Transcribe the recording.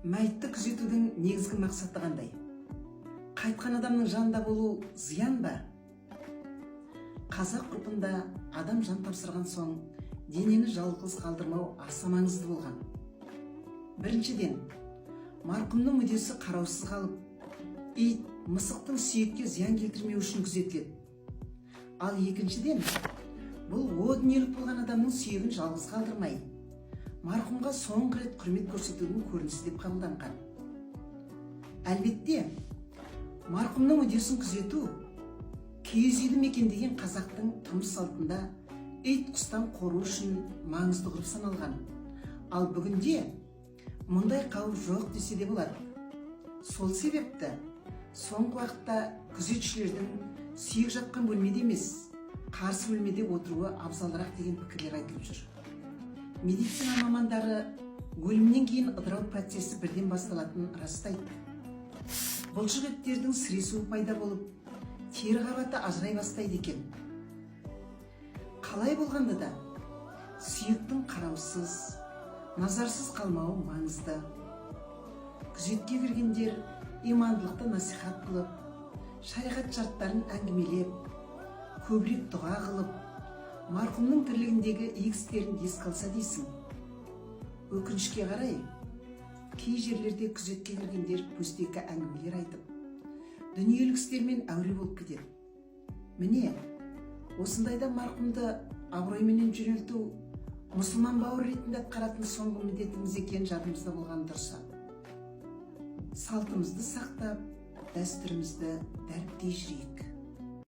Мәйітті күзетудің негізгі мақсаты қандай? Қайтқан адамның жанында болу зиян ба? Қазақ ғұрпында адам жан тапсырған соң денені жалғыз қалдырмау аса маңызды болған. Біріншіден, марқұмның мүддесі қараусыз қалып, ит, мысықтың сүйекке зиян келтірмеу үшін күзетіледі. Ал екіншіден, бұл о дүниелік болған адамның сүйегін жалғыз қалдырмай, марқұмға соңғы рет құрмет көрсетудің көрінісі деп қабылданған. Әлбетте, марқұмның мүддесін күзету киіз үйді мекендеген қазақтың тұрмыс салтында ит құстан қору үшін маңызды ғұрып саналған. Ал бүгінде мұндай қауіп жоқ десе де болады. Сол себепті соңғы уақытта күзетшілердің сүйек жатқан бөлмеде емес, қарсы бөлмеде отыруы абзалырақ деген пікірлер айтылып жүр. Медицина мамандары өлімнен кейін ыдырау процесі бірден басталатынын растайды. Бұлшық еттердің сіресуі пайда болып, тері қабаты ажырай бастайды екен. Қалай болғанда да сүйектің қараусыз, назарсыз қалмауы маңызды. Күзетке кіргендер имандылықты насихат қылып, шариғат шарттарын әңгімелеп, көбірек дұға қылып, марқұмның тірлігіндегі игі істерін еске алса дейсің. Өкінішке қарай, кей жерлерде күзетке кіргендер пөстекі әңгімелер айтып, дүниелік істермен әуре болып кетеді. Міне, осындайда марқұмды абыройменен жөнелту мұсылман бауыр ретінде атқаратын соңғы міндетіміз екенін жадымызда болған дұрыс. Салтымызды сақтап, дәстүрімізді дәріптей жүрейік.